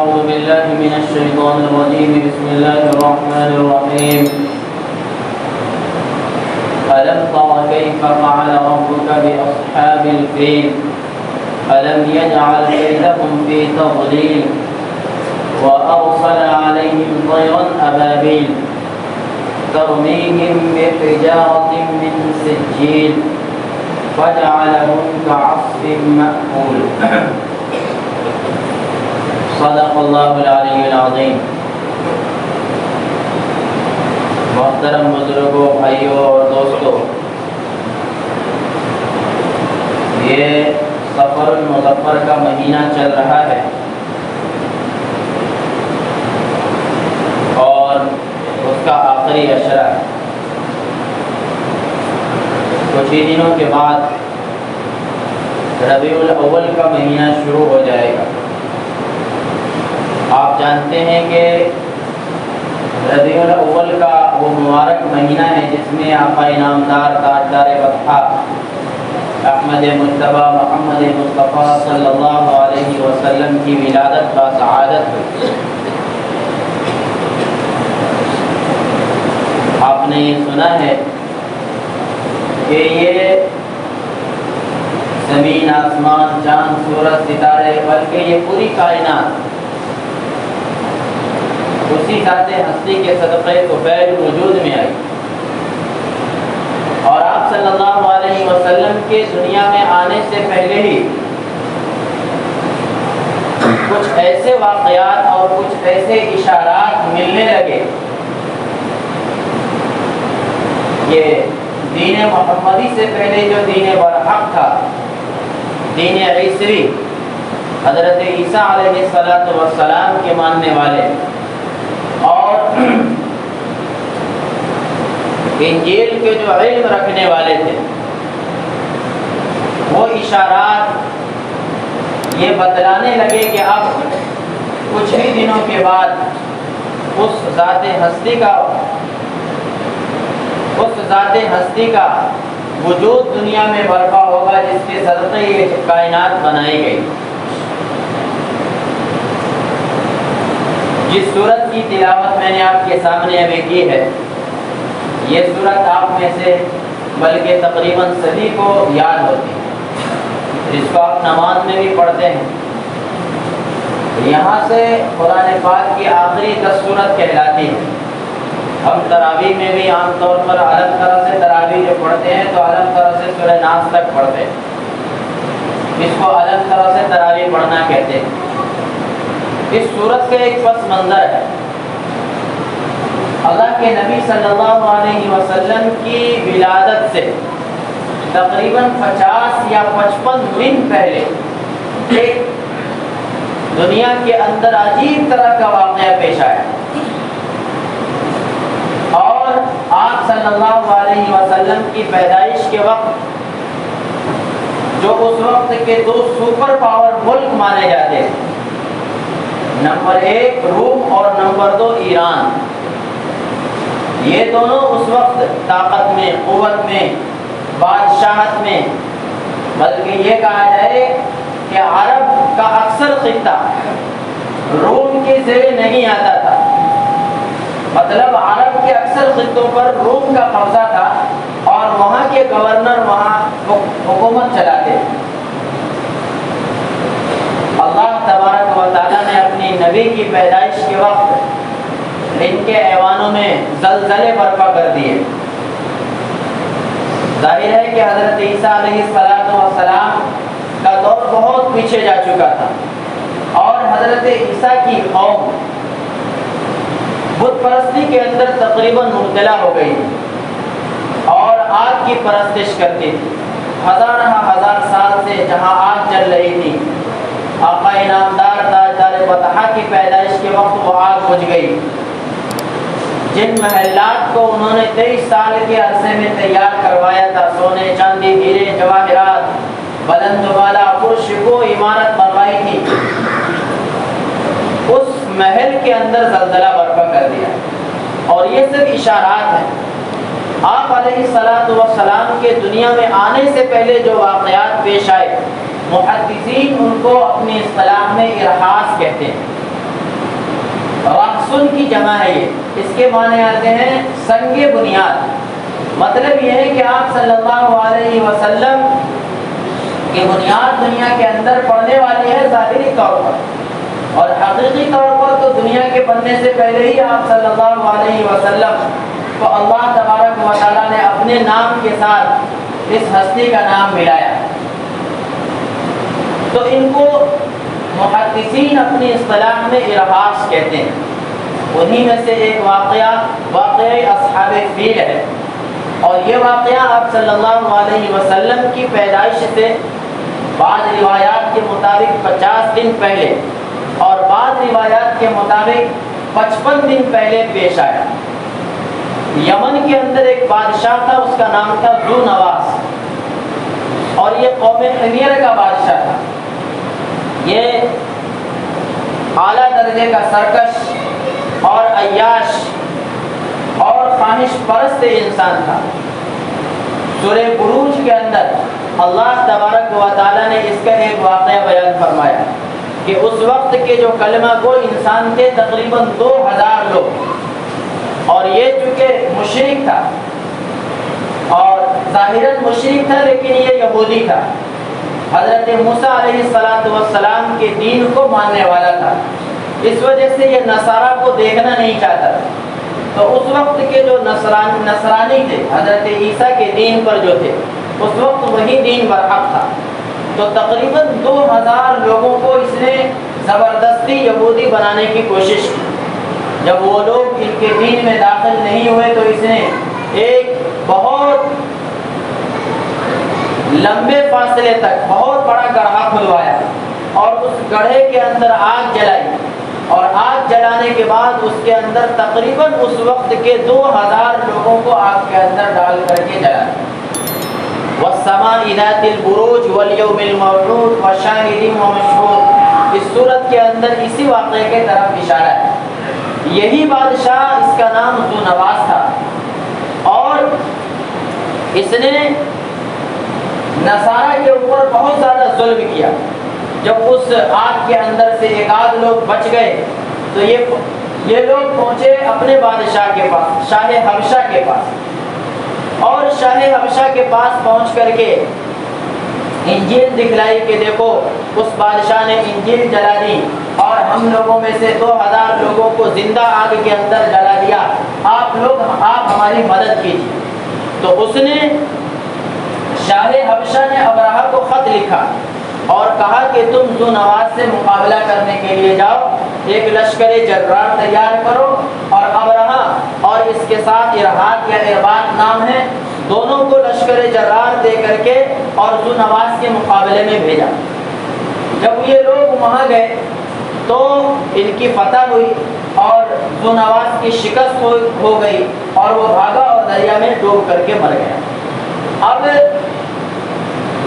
أعوذ بالله من الشيطان الرجيم بسم الله الرحمن الرحيم ألم تر كيف فعل ربك بأصحاب الفيل ألم يجعل كيدهم في تضليل وأرسل عليهم طيرا أبابيل ترميهم بحجارة من سجيل فجعلهم كعصف مأكول صدق اللہ العلی العظیم۔ محترم بزرگوں، بھائیوں اور دوستوں، یہ سفر المظفر کا مہینہ چل رہا ہے اور اس کا آخری عشرہ ہے۔ کچھ ہی دنوں کے بعد ربیع الاول کا مہینہ شروع ہو جائے گا۔ آپ جانتے ہیں کہ ربیع الاول کا وہ مبارک مہینہ ہے جس میں آقا انعامدار تاجدار بطحا احمد مجتبی محمد مصطفیٰ صلی اللہ علیہ وسلم کی ولادت کا سعادت ہوئی۔ آپ نے یہ سنا ہے کہ یہ زمین، آسمان، چاند، سورج، ستارے، بلکہ یہ پوری کائنات اسی ذات ہستی کے صدقے طفیل وجود میں آئی، اور آپ صلی اللہ علیہ وسلم کے دنیا میں آنے سے پہلے ہی کچھ ایسے واقعات اور کچھ ایسے اشارات ملنے لگے کہ دین محمدی سے پہلے جو دین برحق تھا، دین عیسوی، حضرت عیسیٰ علیہ السلام کے ماننے والے اور انجیل کے جو علم رکھنے والے تھے، وہ اشارات یہ بتلانے لگے کہ اب کچھ ہی دنوں کے بعد اس ذات ہستی کا وجود دنیا میں برپا ہوگا جس کے صدقے یہ کائنات بنائی گئی۔ جس سورت کی تلاوت میں نے آپ کے سامنے ابھی کی ہے، یہ سورت آپ میں سے بلکہ تقریباً سبھی کو یاد ہوتی ہے، جس کو آپ نماز میں بھی پڑھتے ہیں۔ یہاں سے قرآن پاک کی آخری 10 سورت کہلاتی ہے۔ ہم تراویح میں بھی عام طور پر الگ طرح سے تراویح جو پڑھتے ہیں تو الگ طرح سے سورہ ناس تک پڑھتے ہیں، اس کو الگ طرح سے تراویح پڑھنا کہتے ہیں۔ اس سورت کا ایک پس منظر ہے، اللہ کے نبی صلی اللہ علیہ وسلم کی ولادت سے تقریباً 50 یا 55 دن پہلے ایک دنیا کے اندر عجیب طرح کا واقعہ پیش آیا، اور آپ صلی اللہ علیہ وسلم کی پیدائش کے وقت جو اس وقت کے 2 سپر پاور ملک مانے جاتے ہیں، نمبر 1 روم اور نمبر 2 ایران، یہ دونوں اس وقت طاقت میں، قوت میں، بادشاہت میں، بلکہ یہ کہا جائے کہ عرب کا اکثر خطہ روم کے زیر نہیں آتا تھا، مطلب عرب کے اکثر خطوں پر روم کا قبضہ تھا اور وہاں کے گورنر وہاں حکومت چلاتے۔ اللہ تبارک و تعالیٰ نے اپنی نبی کی پیدائش کے وقت ان کے ایوانوں میں زلزلے برپا کر دیے۔ ظاہر ہے کہ حضرت عیسیٰ علیہ السلام کا دور بہت پیچھے جا چکا تھا، اور حضرت عیسیٰ کی قوم بت پرستی کے اندر تقریباً مبتلا ہو گئی اور آگ کی پرستش کرتی تھی۔ ہزار سال سے جہاں آگ جل رہی تھی، آقا انعامدار تاجدار بطحا کی پیدائش کے وقت وہ آگ بجھ گئی۔ جن محلات کو انہوں نے 23 سال کے عرصے میں تیار کروایا تھا، سونے، چاندی، ہیرے، جواہرات، بلند و بالا پرشکو عمارت بنوائی تھی، اس محل کے اندر زلزلہ برپا کر دیا۔ اور یہ سب اشارات ہیں۔ آپ علیہ السلام کے دنیا میں آنے سے پہلے جو واقعات پیش آئے، محدثین ان کو اپنی اصطلاح میں ارحاس کہتے ہیں۔ اسن کی جمع ہے یہ، اس کے معنی آتے ہیں سنگ بنیاد۔ مطلب یہ ہے کہ آپ صلی اللہ علیہ وسلم کی بنیاد دنیا کے اندر پڑنے والی ہے ظاہری طور پر، اور حقیقی طور پر تو دنیا کے بننے سے پہلے ہی آپ صلی اللہ علیہ وسلم کو اللہ تبارک و تعالیٰ نے اپنے نام کے ساتھ اس ہستی کا نام ملایا۔ تو ان کو محدثین اپنی اصطلاح میں ارہاس کہتے ہیں۔ انہی میں سے ایک واقعہ اصحاب فیل ہے، اور یہ واقعہ آپ صلی اللہ علیہ وسلم کی پیدائش سے بعض روایات کے مطابق 50 دن پہلے اور بعض روایات کے مطابق 55 دن پہلے پیش آیا۔ یمن کے اندر ایک بادشاہ تھا، اس کا نام تھا ذو نواس، اور یہ قوم حمیر کا بادشاہ تھا۔ یہ اعلیٰ درجے کا سرکش اور عیاش اور خواہش پرست انسان تھا۔ سورہ بروج کے اندر اللہ تبارک و تعالیٰ نے اس کا ایک واقعہ بیان فرمایا کہ اس وقت کے جو کلمہ گو انسان تھے تقریباً 2000 لوگ، اور یہ چونکہ مشرک تھا، اور ظاہراً مشرک تھا لیکن یہ یہودی تھا، حضرت موسیٰ علیہ السلام کے دین کو ماننے والا تھا، اس وجہ سے یہ نصارہ کو دیکھنا نہیں چاہتا تھا۔ تو اس وقت کے جو نصرانی تھے، حضرت عیسیٰ کے دین پر جو تھے، اس وقت وہی دین برحق تھا۔ تو تقریباً 2000 لوگوں کو اس نے زبردستی یہودی بنانے کی کوشش کی۔ جب وہ لوگ ان کے دین میں داخل نہیں ہوئے تو اس نے ایک بہت لمبے فاصلے تک بہت بڑا گڑھا کھلوایا، اور اس گڑھے کے اندر آگ جلائی، اور آگ جلانے کے بعد اس کے اندر تقریباً اس وقت کے 2000 لوگوں کو آگ کے اندر ڈال کر کے جلایا۔ وَالسَّمَاءِ ذَاتِ الْبُرُوجِ وَالْيَوْمِ الْمَوْعُودِ وَشَاهِدٍ وَمَشْهُودٍ، اس صورت کے اندر اسی واقعے کے طرف اشارہ ہے۔ یہی بادشاہ، اس کا نام ذو نواس تھا، اور اس نے نصارہ کے اوپر بہت زیادہ ظلم کیا۔ جب اس آگ کے اندر سے ایک آدھ لوگ بچ گئے تو یہ لوگ پہنچے اپنے بادشاہ کے پاس، شاہ حبشہ کے پاس، اور شاہ حبشہ کے پاس پہنچ کر کے انجیل دکھلائی کہ دیکھو اس بادشاہ نے انجیل جلا دی، اور ہم لوگوں میں سے 2000 لوگوں کو زندہ آگ کے اندر جلا دیا، آپ ہماری مدد کیجیے۔ تو اس نے شاہ حبشہ نے ابرہہ کو خط لکھا اور کہا کہ تم ذو نواس سے مقابلہ کرنے کے لیے جاؤ، ایک لشکر جرار تیار کرو، اور ابرہہ اور اس کے ساتھ ارہاد یا ارباد نام ہے، دونوں کو لشکر جرار دے کر کے اور ذو نواس کے مقابلے میں بھیجا۔ جب یہ لوگ وہاں گئے تو ان کی فتح ہوئی، اور ذو نواس کی شکست ہو گئی، اور وہ بھاگا اور دریا میں ڈوب کر کے مر گیا۔ اب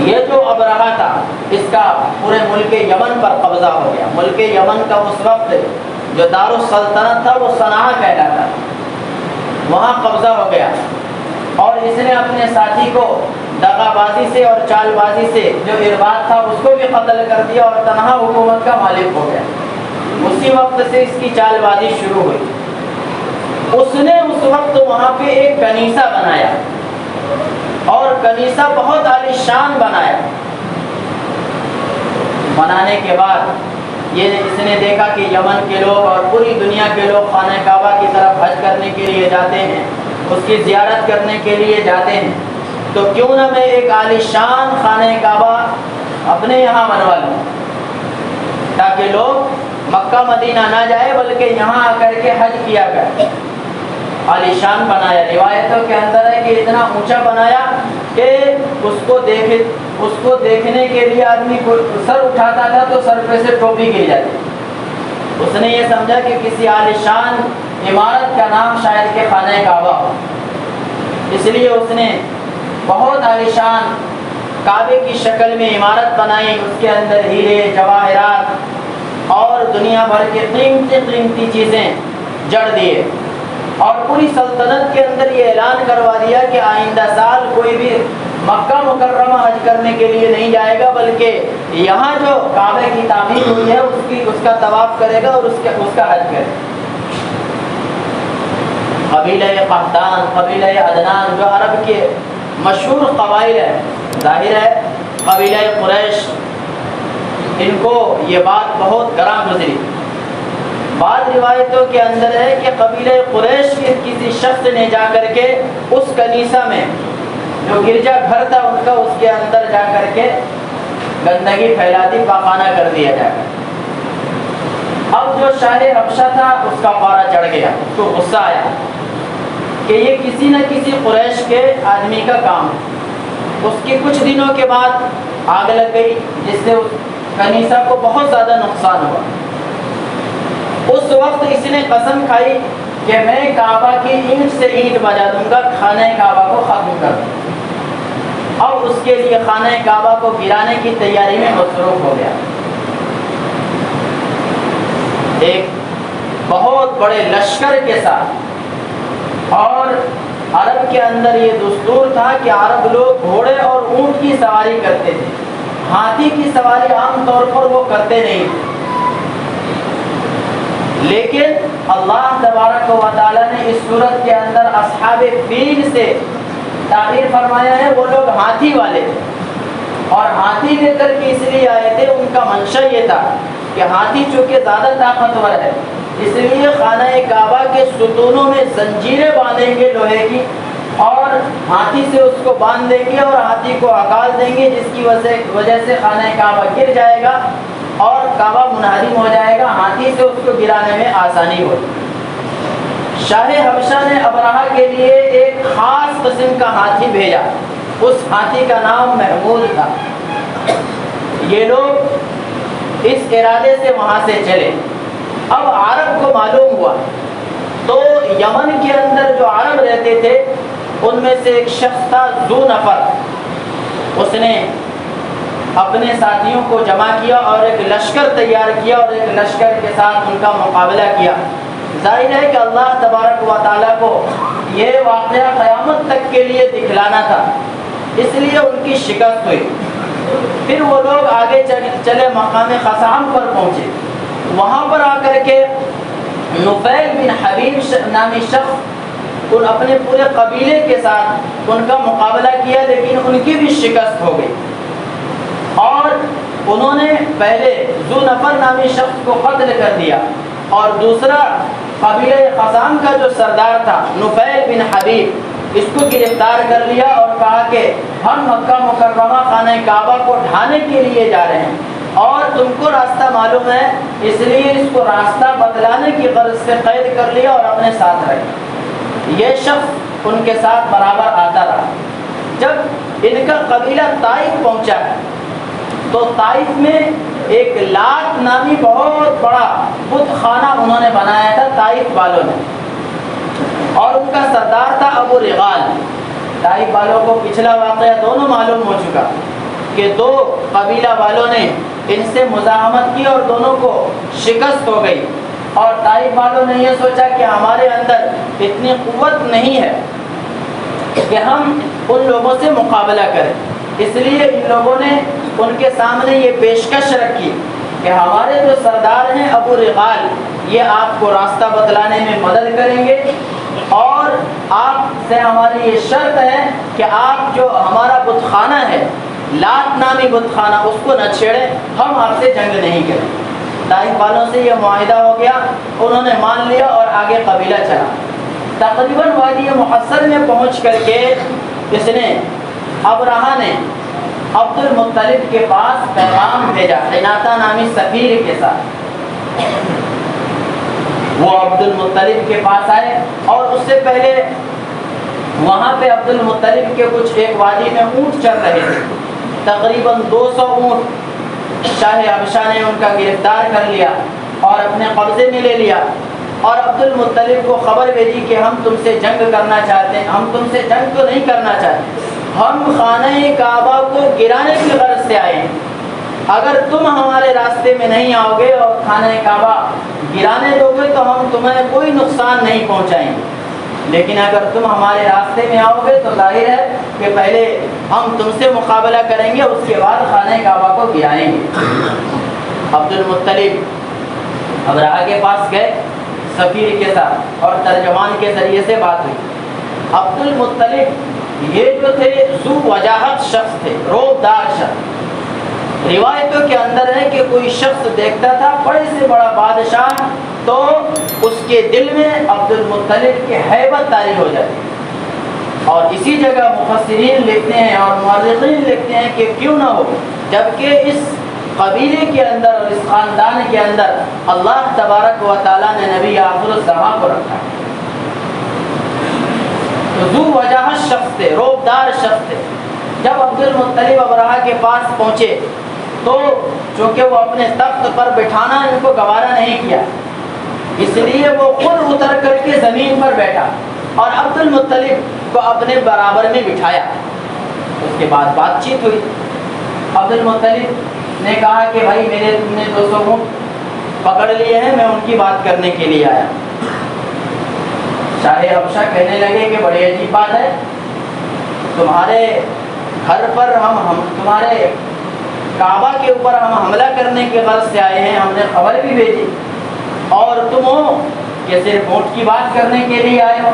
یہ جو ابرہہ تھا، اس کا پورے ملک یمن پر قبضہ ہو گیا۔ ملک یمن کا اس وقت جو دارالسلطنت تھا وہ صنعا کہلاتا، وہاں قبضہ ہو گیا، اور اس نے اپنے ساتھی کو دغا بازی سے اور چال بازی سے، جو ارباد تھا اس کو بھی قتل کر دیا، اور تنہا حکومت کا مالک ہو گیا۔ اسی وقت سے اس کی چال بازی شروع ہوئی۔ اس نے اس وقت وہاں پہ ایک کنیسہ بنایا، اور کنیسہ بہت عالی شان بنایا۔ بنانے کے بعد اس نے دیکھا کہ یمن کے لوگ اور پوری دنیا کے لوگ خانہ کعبہ کی طرف حج کرنے کے لیے جاتے ہیں، اس کی زیارت کرنے کے لیے جاتے ہیں، تو کیوں نہ میں ایک عالی شان خانہ کعبہ اپنے یہاں بنوا لوں، تاکہ لوگ مکہ مدینہ نہ جائے بلکہ یہاں آ کر کے حج کیا کرے۔ عالی شان بنایا، روایتوں کے اندر ہے کہ اتنا اونچا بنایا کہ اس کو دیکھنے کے لیے آدمی سر اٹھاتا تھا تو سر پہ سے ٹوپی گر جاتی۔ اس نے یہ سمجھا کہ کسی عالی شان عمارت کا نام شاید کہ خانہ کعبہ ہو، اس لیے اس نے بہت عالی شان کعبے کی شکل میں عمارت بنائی، اس کے اندر ہیرے جواہرات اور دنیا بھر کی قیمتی چیزیں جڑ دیے، اور پوری سلطنت کے اندر یہ اعلان کروا دیا کہ آئندہ سال کوئی بھی مکہ مکرمہ حج کرنے کے لیے نہیں جائے گا، بلکہ یہاں جو کعبے کی تعمیر ہوئی ہے اس کا طواف کرے گا اور اس کا حج کرے گا۔ قبیلہ قحطان، قبیلہ عدنان جو عرب کے مشہور قبائل ہیں، ظاہر ہے قبیلہ قریش ان کو یہ بات بہت گراں گزری۔ بعض روایتوں کے اندر ہے کہ قبیلہ قریش کے کسی شخص نے جا کر کے اس کنیسہ میں جو گرجا گھر تھا ان کا، اس کے اندر جا کر کے گندگی پھیلا دی، پاخانہ کر دیا جا کر۔ اب جو شاہ حبشہ تھا اس کا پارا چڑھ گیا، اس کو غصہ آیا کہ یہ کسی نہ کسی قریش کے آدمی کا کام ہے۔ اس کے کچھ دنوں کے بعد آگ لگ گئی جس سے اس کنیسہ کو بہت زیادہ نقصان ہوا۔ اس وقت اس نے قسم کھائی کہ میں کعبہ کی اینٹ سے اینٹ بجا دوں گا، خانہ کعبہ کو ختم کر دوں۔ اب اس کے لیے خانہ کعبہ کو گرانے کی تیاری میں مصروف ہو گیا۔ ایک بہت بڑے لشکر کے ساتھ، اور عرب کے اندر یہ دستور تھا کہ عرب لوگ گھوڑے اور اونٹ کی سواری کرتے تھے، ہاتھی کی سواری عام طور پر وہ کرتے نہیں تھے۔ لیکن اللہ تبارک و تعالیٰ نے اس صورت کے اندر اصحاب فیل سے تعبیر فرمایا ہے، وہ لوگ ہاتھی والے تھے، اور ہاتھی لے کر کے اس لیے آئے تھے، ان کا منشا یہ تھا کہ ہاتھی چونکہ زیادہ طاقتور ہے، اس لیے خانہ کعبہ کے ستونوں میں زنجیریں باندھیں گے لوہے کی، اور ہاتھی سے اس کو باندھ دیں گے اور ہاتھی کو ہکال دیں گے، جس کی وجہ سے خانہ کعبہ گر جائے گا اور کعبہ منہدم ہو جائے گا، ہاتھی سے اس کو گرانے میں آسانی ہوگی۔ شاہ حبشہ نے ابرہہ کے لیے ایک خاص قسم کا ہاتھی بھیجا، اس ہاتھی کا نام محمود تھا۔ یہ لوگ اس ارادے سے وہاں سے چلے۔ اب عرب کو معلوم ہوا تو یمن کے اندر جو عرب رہتے تھے ان میں سے ایک شخص تھا ذو نفر، اس نے اپنے ساتھیوں کو جمع کیا اور ایک لشکر تیار کیا اور ایک لشکر کے ساتھ ان کا مقابلہ کیا۔ ظاہر ہے کہ اللہ تبارک و تعالیٰ کو یہ واقعہ قیامت تک کے لیے دکھلانا تھا، اس لیے ان کی شکست ہوئی۔ پھر وہ لوگ آگے چلے مقام خثعم پر پہنچے، وہاں پر آ کر کے نفیل بن حبیب نامی شخص ان اپنے پورے قبیلے کے ساتھ ان کا مقابلہ کیا، لیکن ان کی بھی شکست ہو گئی، اور انہوں نے پہلے ذو نفر نامی شخص کو قتل کر دیا، اور دوسرا قبیلہ خثعم کا جو سردار تھا نفیل بن حبیب، اس کو گرفتار کر لیا اور کہا کہ ہم مکہ مکرمہ خانہ کعبہ کو ڈھانے کے لیے جا رہے ہیں اور تم کو راستہ معلوم ہے، اس لیے اس کو راستہ بتلانے کی غرض سے قید کر لیا اور اپنے ساتھ رکھا۔ یہ شخص ان کے ساتھ برابر آتا رہا۔ جب ان کا قبیلہ طائف پہنچا تو طائف میں ایک لات نامی بہت بڑا بت خانہ انہوں نے بنایا تھا طائف والوں نے، اور ان کا سردار تھا ابو رغال۔ طائف والوں کو پچھلا واقعہ دونوں معلوم ہو چکا کہ دو قبیلہ والوں نے ان سے مزاحمت کی اور دونوں کو شکست ہو گئی، اور طائف والوں نے یہ سوچا کہ ہمارے اندر اتنی قوت نہیں ہے کہ ہم ان لوگوں سے مقابلہ کریں، اس لیے ان لوگوں نے ان کے سامنے یہ پیشکش رکھی کہ ہمارے جو سردار ہیں ابو رغال، یہ آپ کو راستہ بتلانے میں مدد کریں گے، اور آپ سے ہماری یہ شرط ہے کہ آپ جو ہمارا بت خانہ ہے لات نامی بت خانہ، اس کو نہ چھیڑیں، ہم آپ سے جنگ نہیں کریں۔ طائف والوں سے یہ معاہدہ ہو گیا، انہوں نے مان لیا اور آگے قبیلہ چلا۔ تقریباً وادی محصر میں پہنچ کر کے اس نے ابرہہ نے عبد المطلب کے پاس پیغام بھیجا عناتہ نامی سفیر کے ساتھ۔ وہ عبد المطلب کے پاس آئے، اور اس سے پہلے وہاں پہ عبد المطلب کے کچھ ایک وادی میں اونٹ چل رہے تھے، تقریباً 200 اونٹ شاہ حبشہ نے ان کا گرفتار کر لیا اور اپنے قبضے میں لے لیا، اور عبد المطلب کو خبر بھیجی کہ ہم تم سے جنگ کرنا چاہتے ہیں، ہم تم سے جنگ تو نہیں کرنا چاہتے، ہم خانہ کعبہ کو گرانے کی غرض سے آئے ہیں، اگر تم ہمارے راستے میں نہیں آؤ گے اور خانہ کعبہ گرانے دو گے تو ہم تمہیں کوئی نقصان نہیں پہنچائیں گے، لیکن اگر تم ہمارے راستے میں آؤ گے تو ظاہر ہے کہ پہلے ہم تم سے مقابلہ کریں گے، اس کے بعد خانہ کعبہ کو گرائیں گے۔ عبد المطلب ابرہہ کے پاس گئے، سفیر کے ساتھ اور ترجمان کے ذریعے سے بات ہوئی۔ عبد المطلب یہ جو تھے ذو وجاہت شخص تھے، روب دار شخص۔ روایتوں کے اندر ہے کہ کوئی شخص دیکھتا تھا بڑے سے بڑا بادشاہ تو اس کے دل میں عبد المطلب کی ہیبت طاری ہو جاتی۔ اور اسی جگہ مفسرین لکھتے ہیں اور مورخین لکھتے ہیں کہ کیوں نہ ہو، جبکہ اس قبیلے کے اندر اور اس خاندان کے اندر اللہ تبارک و تعالیٰ نے نبی آخر الزمان کو رکھا ہے۔ تو ذو وجاہت شخص تھے، روبدار شخص تھے۔ جب عبد المطلب ابرہہ کے پاس پہنچے تو چونکہ وہ اپنے تخت پر بٹھانا ان کو گوارا نہیں کیا، اس لیے وہ خود اتر کر کے زمین پر بیٹھا اور عبد المطلب کو اپنے برابر میں بٹھایا۔ اس کے بعد بات چیت ہوئی۔ عبد المطلب نے کہا کہ بھائی میرے تم نے 200 اونٹ پکڑ لیے ہیں، میں ان کی بات کرنے کے لیے آیا۔ شاہ حبشہ کہنے لگے کہ بڑی عجیب بات ہے، تمہارے گھر پر ہم تمہارے کعبہ کے اوپر ہم حملہ کرنے کے غرض سے آئے ہیں، ہم نے خبر بھی بھیجی، اور تم ہو کہ صرف اونٹ کی بات کرنے کے لیے آئے ہو۔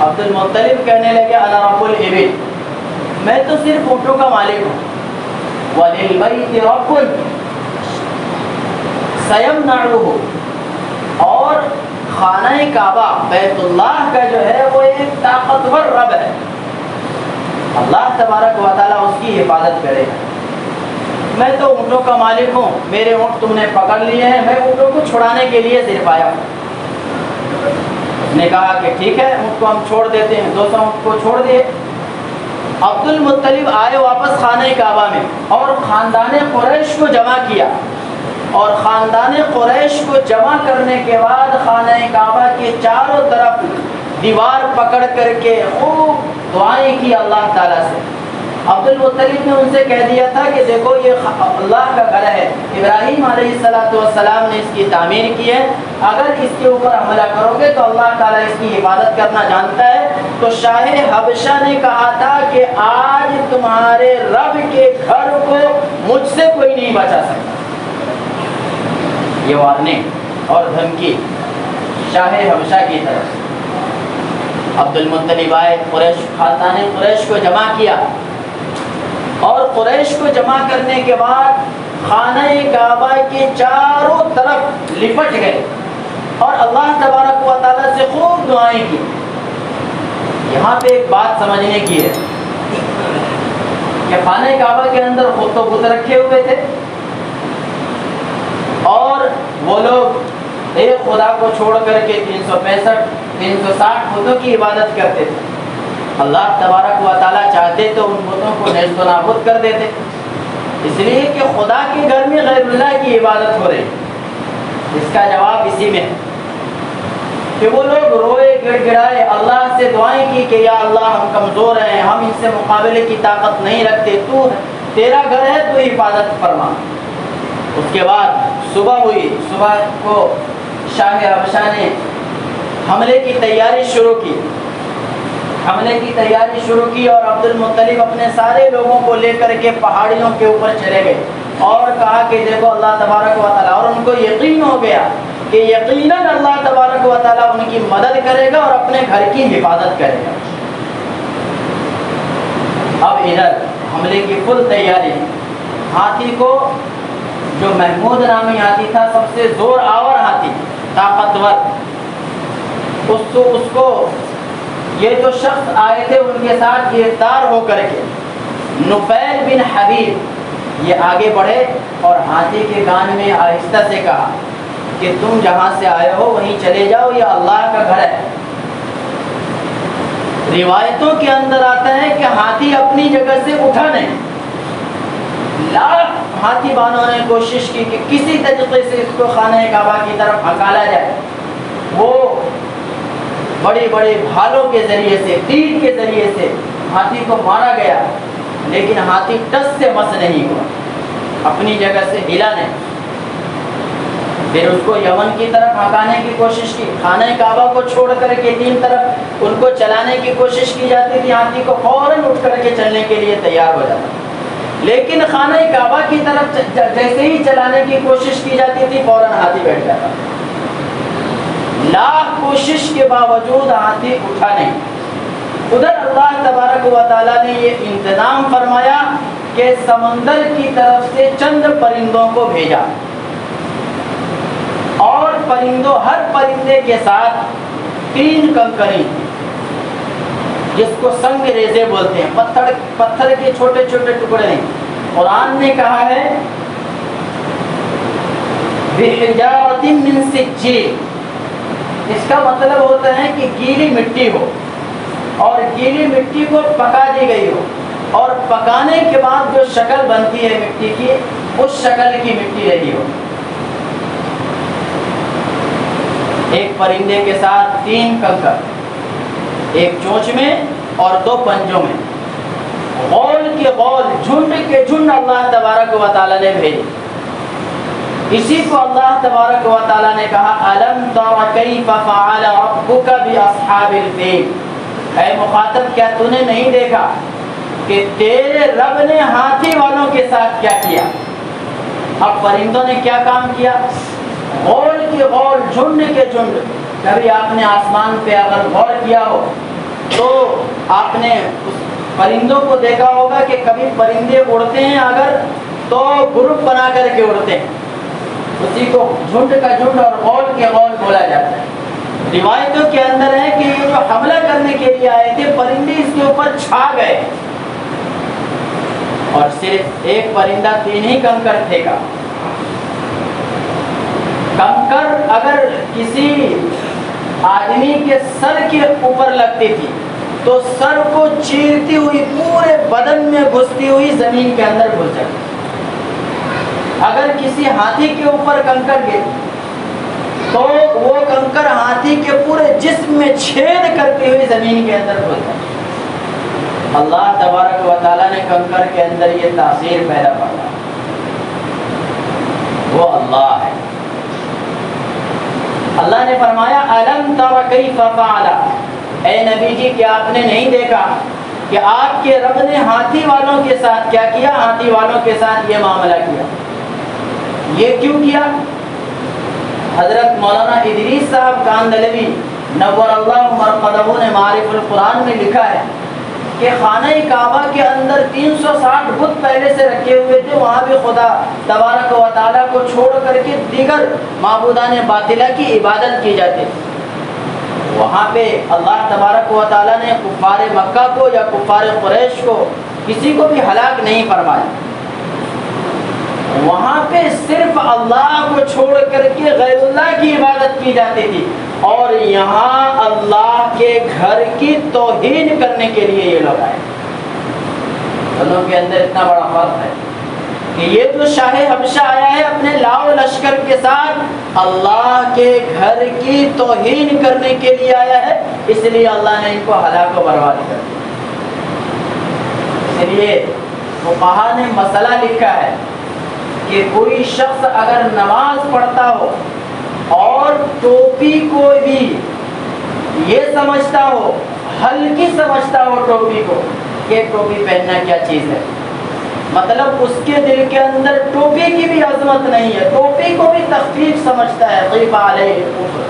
عبد المطلب کہنے لگے انا رب الابل، میں تو صرف اونٹوں کا مالک ہوں۔ وللبیت رب سیمنعہ، اور خانہ کعبہ بیت اللہ کا جو ہے وہ ایک طاقتور رب ہے، اللہ تبارک و تعالیٰ اس کی حفاظت کرے گا۔ میں تو اونٹوں کا مالک ہوں، میرے اونٹ تم نے پکڑ لیے ہیں، میں اونٹوں کو چھڑانے کے لیے صرف آیا ہوں۔ اس نے کہا کہ ٹھیک ہے، اونٹ کو ہم چھوڑ دیتے ہیں۔ 200 اونٹ کو چھوڑ دیے۔ عبد المطلب آئے واپس خانہ کعبہ میں اور خاندان قریش کو جمع کیا، اور خاندان قریش کو جمع کرنے کے بعد خانہ کعبہ کے چاروں طرف دیوار پکڑ کر کے خوب دعائیں کی اللہ تعالیٰ سے۔ عبد المطلب نے ان سے کہہ دیا تھا کہ دیکھو یہ اللہ کا گھر ہے، ابراہیم علیہ السلام نے اس کی تعمیر کی ہے، اگر اس کے اوپر حملہ کرو گے تو اللہ تعالیٰ اس کی حفاظت کرنا جانتا ہے۔ تو شاہ حبشہ نے کہا تھا کہ آج تمہارے رب کے گھر کو مجھ سے کوئی نہیں بچا سکتا۔ یہ وارننگ اور دھمکی شاہ حبشہ کی طرف سے۔ عبد المطلب آئے، خاندان قریش کو جمع کیا، اور قریش کو جمع کرنے کے بعد خانہ کعبہ کے چاروں طرف لپٹ گئے اور اللہ تبارک و تعالیٰ سے خوب دعائیں کی۔ یہاں پہ ایک بات سمجھنے کی ہے کہ خانہ کعبہ کے اندر خود تو بت رکھے ہوئے تھے، اور وہ لوگ ایک خدا کو چھوڑ کر کے 365 360 بتوں کی عبادت کرتے تھے۔ اللہ تبارک و تعالیٰ چاہتے تو ان بتوں کو نیست و نابود کر دیتے، اس لیے کہ خدا کے گھر میں غیر اللہ کی عبادت ہو رہی۔ اس کا جواب اسی میں ہے کہ وہ لوگ روئے گڑ گڑائے، اللہ سے دعائیں کی کہ یا اللہ ہم کمزور ہیں، ہم ان سے مقابلے کی طاقت نہیں رکھتے، تو تیرا گھر ہے تو حفاظت فرما۔ اس کے بعد صبح ہوئی، صبح کو شاہ حبشہ نے حملے کی تیاری شروع کی، اور عبد المطلب اپنے سارے لوگوں کو لے کر کے پہاڑیوں کے اوپر چلے گئے اور کہا کہ دیکھو اللہ تبارک و تعالیٰ، اور ان کو یقین ہو گیا کہ یقیناً اللہ تبارک و تعالیٰ ان کی مدد کرے گا اور اپنے گھر کی حفاظت کرے گا۔ اب ادھر حملے کی فل تیاری، ہاتھی کو جو محمود نامی ہاتھی تھا، سب سے زور آور ہاتھی، طاقتور، اس کو یہ جو شخص آئے تھے ان کے ساتھ گرفتار ہو کر کے نفیل بن حبیب یہ آگے بڑھے اور ہاتھی کے کان میں آہستہ سے کہا کہ تم جہاں سے آئے ہو وہیں چلے جاؤ، یہ اللہ کا گھر ہے۔ روایتوں کے اندر آتا ہے کہ ہاتھی اپنی جگہ سے اٹھا نہیں، لاکھ ہاتھی بانوں نے کوشش کی کہ کسی طریقے سے اس کو خانہ کعبہ کی طرف ہکالا جائے۔ وہ بڑے بڑے بھالوں کے ذریعے سے، تیر کے ذریعے سے ہاتھی کو مارا گیا، لیکن ہاتھی ٹس سے مس نہیں ہوا، اپنی جگہ سے ہلا نہیں۔ پھر اس کو یمن کی طرف ہکانے کی کوشش کی، خانہ کعبہ کو چھوڑ کر کے 3 طرف ان کو چلانے کی کوشش کی جاتی تھی، ہاتھی کو فوراً اٹھ کر کے چلنے کے لیے تیار ہو جاتا، لیکن خانہ کعبہ کی طرف جیسے ہی چلانے کی کوشش کی جاتی تھی فوراً ہاتھی بیٹھ جاتا۔ لاکھ کوشش کے باوجود ہاتھی اٹھا نہیں۔ ادھر اللہ تبارک و تعالیٰ نے یہ انتظام فرمایا کہ سمندر کی طرف سے چند پرندوں کو بھیجا، اور ہر پرندے کے ساتھ 3 کنکری، جس کو سنگ ریزے بولتے ہیں، پتھر کے چھوٹے چھوٹے ٹکڑے ہیں۔ قرآن نے کہا ہے بِحِجَارَةٍ مِّن سِجِّيلٍ، اس کا مطلب ہوتا ہے کہ گیلی مٹی ہو، اور گیلی مٹی کو پکا دی گئی ہو، اور پکانے کے بعد جو شکل بنتی ہے مٹی کی، اس شکل کی مٹی رہی ہو۔ ایک پرندے کے ساتھ 3 کنکر، ایک چونچ میں اور 2 پنجوں میں، غول کے غول، جھنڈ کے جھنڈ اللہ تبارک و تعالیٰ نے بھیجے۔ اسی کو اللہ تبارک و تعالیٰ نے کہا أَلَمْ تَرَ كَيْفَ فَعَلَ رَبُّكَ بِأَصْحَابِ الْفِيلِ، اے مخاطب کیا تو نے نہیں دیکھا کہ تیرے رب نے ہاتھی والوں کے ساتھ کیا کیا؟ اب پرندوں نے کیا کام کیا؟ غول کے غول، جھنڈ کے جھنڈ۔ کبھی آپ نے آسمان پہ اگر غور کیا ہو تو آپ نے اس پرندوں کو دیکھا ہوگا کہ کبھی پرندے اڑتے ہیں اگر تو گروپ بنا کر کے اڑتے ہیں، اسی کو جھنڈ کا جھنڈ اور غول کے غول بولا جاتا ہے۔ روایتوں کے اندر ہے کہ یہ جو حملہ کرنے کے لیے آئے تھے پرندے اس کے اوپر چھا گئے، اور صرف ایک پرندہ 3 ہی کنکر پھینکا۔ کنکر اگر کسی آدمی کے سر کے اوپر لگتی تھی تو سر کو چیرتی ہوئی پورے بدن میں گھستی ہوئی زمین کے اندر گھس جاتی۔ اگر کسی ہاتھی کے اوپر کنکر گر تو وہ کنکر ہاتھی کے پورے جسم میں چھید کرتی ہوئی زمین کے اندر گھس جاتی۔ اللہ تبارک و تعالیٰ نے کنکر کے اندر یہ تاثیر پیدا فرمائی، وہ اللہ ہے۔ اللہ نے فرمایا أَلَمْ تَرَ كَيْفَ فَعَلَ، اے نبی جی کیا آپ نے نہیں دیکھا کہ آپ کے رب نے ہاتھی والوں کے ساتھ کیا کیا؟ ہاتھی والوں کے ساتھ یہ معاملہ کیا۔ یہ کیوں کیا؟ حضرت مولانا ادریس صاحب کاندھلوی نور اللہ مرقدہ نے معارف القرآن میں لکھا ہے کہ خانہ کعبہ کے اندر 360 بت پہلے سے رکھے ہوئے تھے، وہاں بھی خدا تبارک و تعالیٰ کو چھوڑ کر کے دیگر معبودان باطلہ کی عبادت کی جاتی تھی۔ وہاں پہ اللہ تبارک و تعالیٰ نے کفار مکہ کو یا کفار قریش کو کسی کو بھی ہلاک نہیں فرمایا، وہاں پہ صرف اللہ کو چھوڑ کر کے غیر اللہ کی عبادت کی جاتی تھی، اور یہاں اللہ کے گھر کی توہین کرنے کے لیے یہ لوگ آئے۔ دونوں کے اندر اتنا بڑا فرق ہے کہ یہ جو شاہ حبشہ آیا ہے اپنے لاؤ لشکر کے ساتھ اللہ کے گھر کی توہین کرنے کے لیے آیا ہے، اس لیے اللہ نے ان کو ہلاک و برباد کر دیا۔ اس لیے فقہا نے مسئلہ لکھا ہے کہ کوئی شخص اگر نماز پڑھتا ہو اور ٹوپی کو بھی یہ سمجھتا ہو، ہلکی سمجھتا ہو ٹوپی کو کہ ٹوپی پہننا کیا چیز ہے، مطلب اس کے دل کے اندر ٹوپی کی بھی عظمت نہیں ہے، ٹوپی کو بھی تخفیف سمجھتا ہے، خیف علیہ الکفر،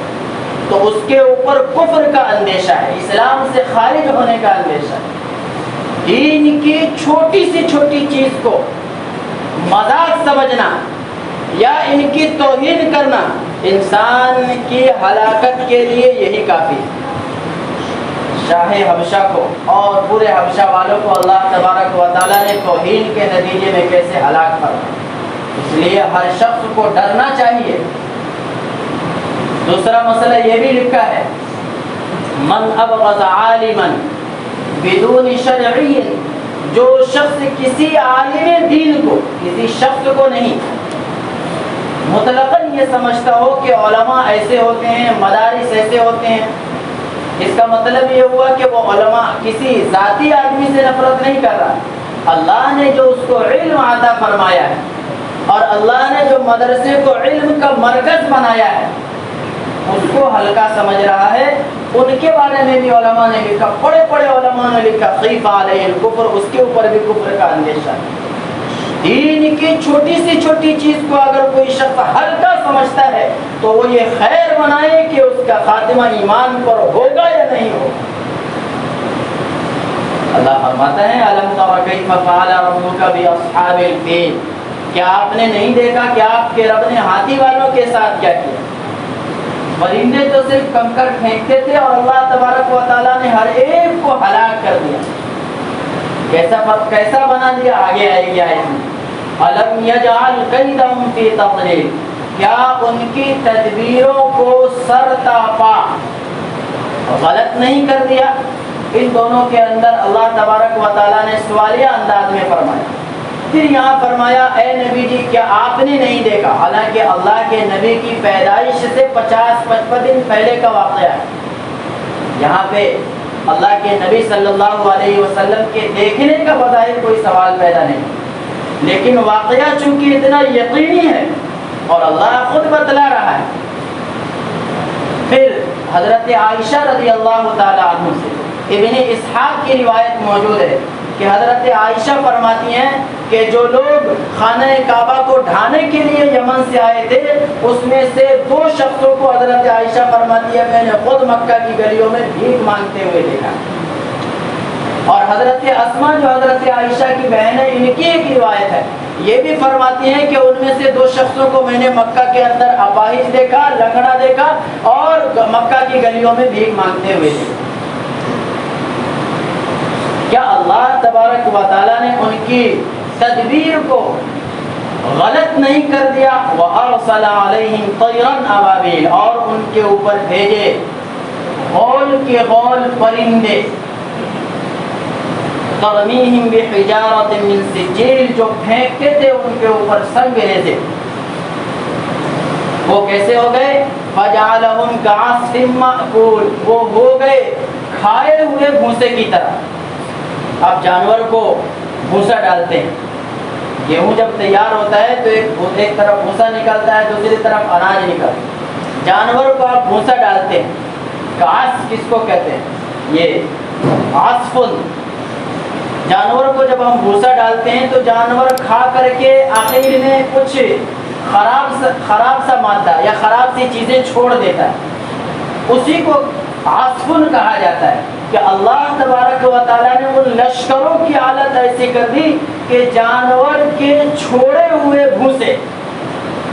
تو اس کے اوپر کفر کا اندیشہ ہے، اسلام سے خارج ہونے کا اندیشہ ہے۔ دین کی چھوٹی سی چھوٹی چیز کو مذاق سمجھنا یا ان کی توہین کرنا انسان کی ہلاکت کے لیے یہی کافی ہے۔ شاہ حبشہ کو اور پورے حبشہ والوں کو اللہ تبارک و تعالیٰ نے توہین کے نتیجے میں کیسے ہلاک فرمایا، اس لیے ہر شخص کو ڈرنا چاہیے۔ دوسرا مسئلہ یہ بھی لکھا ہے من ابغض عالما بدون شرعی، جو شخص کسی عالم دین کو، کسی شخص کو نہیں، مطلقاً یہ سمجھتا ہو کہ علماء ایسے ہوتے ہیں، مدارس ایسے ہوتے ہیں، اس کا مطلب یہ ہوا کہ وہ علماء کسی ذاتی آدمی سے نفرت نہیں کر رہا، اللہ نے جو اس کو علم عطا فرمایا ہے اور اللہ نے جو مدرسے کو علم کا مرکز بنایا ہے اس کو ہلکا سمجھ رہا ہے۔ ان کے بارے میں بھی علماء نے لکھا، بڑے بڑے علماء نے لکھا خیف علیہ الکفر، اس کے اوپر بھی کفر کا اندیشہ ہے۔ دین کی چھوٹی سی چھوٹی چیز کو اگر کوئی شخص ہلکا سمجھتا ہے تو وہ یہ خیر منائے کہ اس کا خاتمہ ایمان پر ہوگا یا نہیں ہوگا؟ اللہ فرماتا ہے الم تر کیف فعل ربک باصحاب الفیل، کیا آپ نے نہیں دیکھا کہ آپ کے رب نے ہاتھی والوں کے ساتھ کیا کیا؟ پرندے تو صرف کنکر پھینکتے تھے اور اللہ تبارک و تعالیٰ نے ہر ایک کو ہلاک کر دیا۔ کیسا بنا دیا؟ آگے آئے گی آیت میں الم یجعل کیدہم فی تضلیل، کیا ان کی تدبیروں کو سر تا پا غلط نہیں کر دیا؟ ان دونوں کے اندر اللہ تبارک و تعالیٰ نے سوالیہ انداز میں فرمایا، پھر یہاں فرمایا اے نبی جی کیا آپ نے نہیں دیکھا؟ حالانکہ اللہ کے نبی کی پیدائش سے 50-55 دن پہلے کا واقعہ ہے۔ یہاں پہ اللہ کے نبی صلی اللہ علیہ وسلم کے دیکھنے کا بظاہر کوئی سوال پیدا نہیں، لیکن واقعہ چونکہ اتنا یقینی ہے اور اللہ خود بتلا رہا ہے۔ پھر حضرت عائشہ رضی اللہ تعالی عنہ سے ابن اسحاق کی روایت موجود ہے کہ حضرت عائشہ فرماتی ہیں کہ جو لوگ خانہ کعبہ کو ڈھانے کے لیے یمن سے آئے تھے اس میں سے 2 شخصوں کو حضرت عائشہ فرماتی ہے میں نے خود مکہ کی گلیوں میں بھیک مانگتے ہوئے دیکھا۔ اور حضرت اسما جو حضرت عائشہ کی بہن ہے ان کی ایک روایت ہے، یہ بھی فرماتی ہیں کہ ان میں سے 2 شخصوں کو میں نے مکہ کے اندر اپاہج دیکھا، لنگڑا دیکھا اور مکہ کی گلیوں میں بھیک مانگتے ہوئے دیکھا۔ کیا اللہ تبارک و تعالیٰ نے ان کی تدبیر کو غلط نہیں کر دیا؟ وَأَرْسَلَ عَلَيْهِمْ طَيْرًا أَبَابِيلَ، اور ان کے اوپر بھیجے غول کے غول پرندے، ترمیہم بحجارۃ من سجیل، جو پھینکتے تھے ان کے اوپر سنگ ریزے۔ وہ کیسے ہو گئے؟ فَجَعَلَهُمْ كَعَصْفٍ مَأْكُولٍ، وہ ہو گئے کھائے ہوئے بھوسے کی طرح۔ اب جانور کو بھوسا ڈالتے ہیں، گیہوں جب تیار ہوتا ہے تو ایک طرف بھوسا نکلتا ہے دوسری طرف اناج نکلتا ہے، جانور کو آپ بھوسا ڈالتے ہیں، گھاس کس کو کہتے ہیں؟ یہ عصفن۔ جانور کو جب ہم بھوسا ڈالتے ہیں تو جانور کھا کر کے آخر میں کچھ خراب سا مادہ یا خراب سی چیزیں چھوڑ دیتا ہے، اسی کو عصفن کہا جاتا ہے۔ کہ اللہ تبارک و تعالیٰ نے ان لشکروں کی حالت ایسی کر دی کہ جانور کے چھوڑے ہوئے بھوسے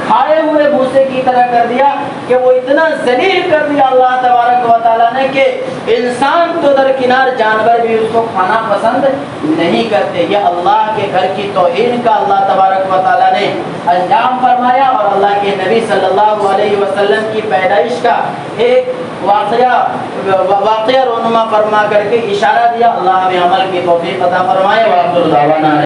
کھائے ہوئے بھوسے کی طرح کر دیا کہ وہ اتنا ذلیل کر دیا اللہ تبارک و تعالیٰ نے کہ انسان تو درکنار جانور بھی اس کو کھانا پسند نہیں کرتے۔ یہ اللہ کے گھر کی توہین کا اللہ تبارک و تعالیٰ نے انجام فرمایا اور اللہ کے نبی صلی اللہ علیہ وسلم کی پیدائش کا ایک واقعہ رونما فرما کر کے اشارہ دیا۔ اللہ ہمیں عمل کی توفیق عطا فرمائے۔